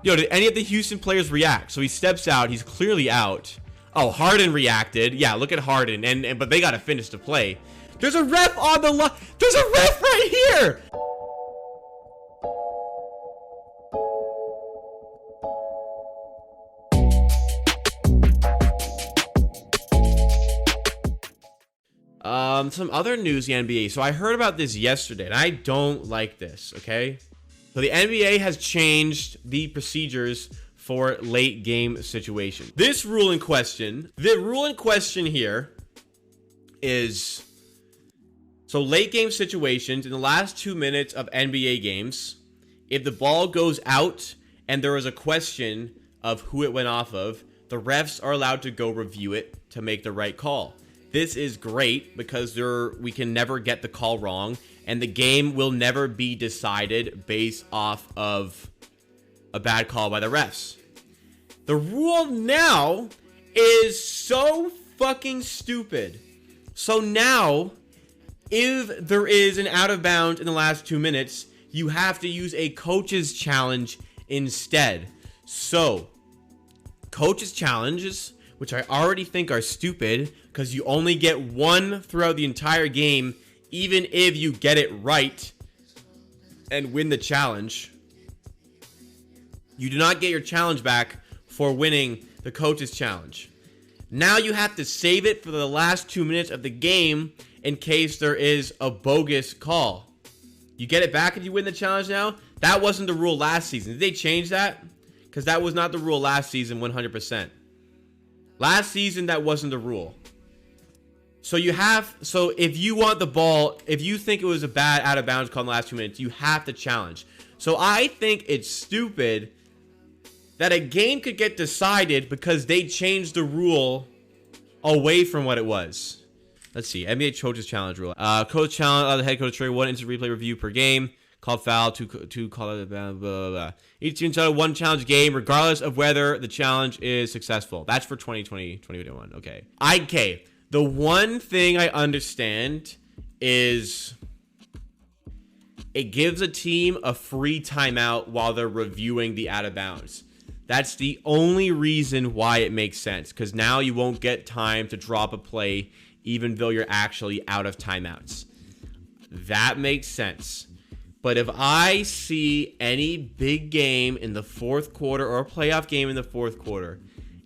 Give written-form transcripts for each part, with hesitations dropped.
Yo, did any of the Houston players react? So he steps out. He's clearly out. Oh, Harden reacted. Yeah, look at Harden. But they got to finish the play. There's a ref on the line. There's a ref right here. Some other news in the NBA. So I heard about this yesterday, and I don't like this, okay? So the NBA has changed the procedures for late game situation. The rule in question here is, so late game situations in the last 2 minutes of NBA games, if the ball goes out and there is a question of who it went off of, the refs are allowed to go review it to make the right call. This is great because we can never get the call wrong, and the game will never be decided based off of a bad call by the refs. The rule now is so fucking stupid. So now, if there is an out of bounds in the last 2 minutes, you have to use a coach's challenge instead. So, coach's challenges, which I already think are stupid, because you only get one throughout the entire game, even if you get it right and win the challenge. You do not get your challenge back for winning the coach's challenge. Now you have to save it for the last 2 minutes of the game in case there is a bogus call. You get it back if you win the challenge now? That wasn't the rule last season. Did they change that? Because that was not the rule last season 100%. Last season, that wasn't the rule. So if you want the ball, if you think it was a bad out of bounds call in the last 2 minutes, you have to challenge. So I think it's stupid that a game could get decided because they changed the rule away from what it was. Let's see. NBA coach's challenge rule. Coach challenge, the head coach trigger 1 instant replay review per game. Called foul, two call it, blah, blah, blah. Each team entitled one challenge game, regardless of whether the challenge is successful. That's for 2020, 2021. Okay. The one thing I understand is it gives a team a free timeout while they're reviewing the out of bounds. That's the only reason why it makes sense, because now you won't get time to drop a play even though you're actually out of timeouts. That makes sense. But if I see any big game in the fourth quarter or a playoff game in the fourth quarter,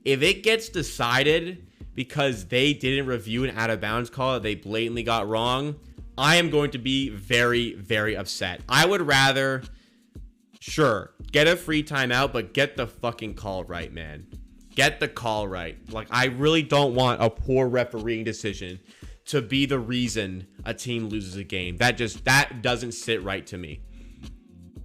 if it gets decided because they didn't review an out of bounds call that they blatantly got wrong, I am going to be very, very upset. I would rather, sure, get a free timeout, but get the fucking call right, man. Get the call right. Like, I really don't want a poor refereeing decision to be the reason a team loses a game. That doesn't sit right to me.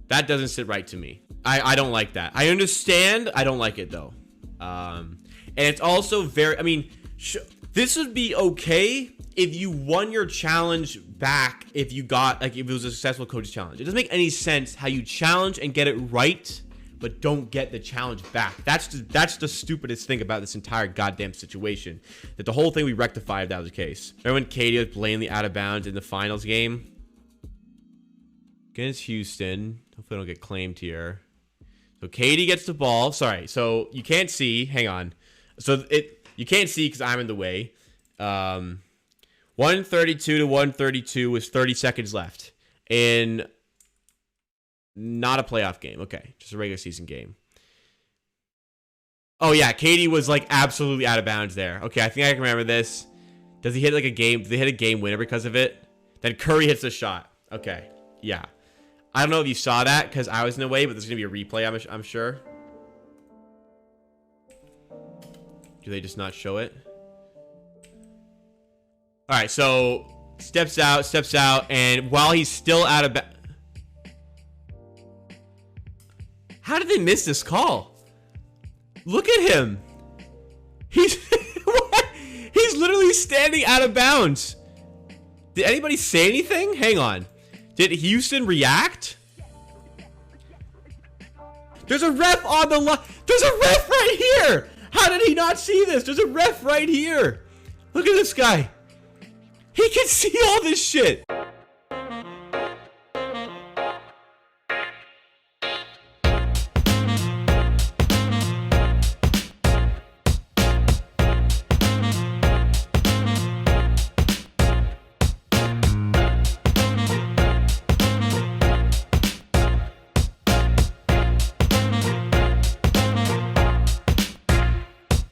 That doesn't sit right to me. I don't like that. I understand. I don't like it though. And it's also this would be okay if you won your challenge back if it was a successful coach's challenge. It doesn't make any sense how you challenge and get it right but don't get the challenge back. That's the stupidest thing about this entire goddamn situation. That the whole thing we rectify if that was the case. Remember when KD was blatantly out of bounds in the finals game against Houston? Hopefully I don't get claimed here. So KD gets the ball. Sorry, so you can't see. Hang on. You can't see because I'm in the way. 132 to 132 with 30 seconds left in. Not a playoff game. Okay. Just a regular season game. Oh, yeah. KD was like absolutely out of bounds there. Okay. I think I can remember this. Does he hit like a game? Did they hit a game winner because of it? Then Curry hits the shot. Okay. Yeah. I don't know if you saw that because I was in the way, but there's going to be a replay, I'm sure. Do they just not show it? All right. So steps out. And while he's still out of bounds. How did they miss this call? Look at him. He's he's literally standing out of bounds. Did anybody say anything? Hang on. Did Houston react? There's a ref on the line. There's a ref right here. How did he not see this? There's a ref right here. Look at this guy. He can see all this shit.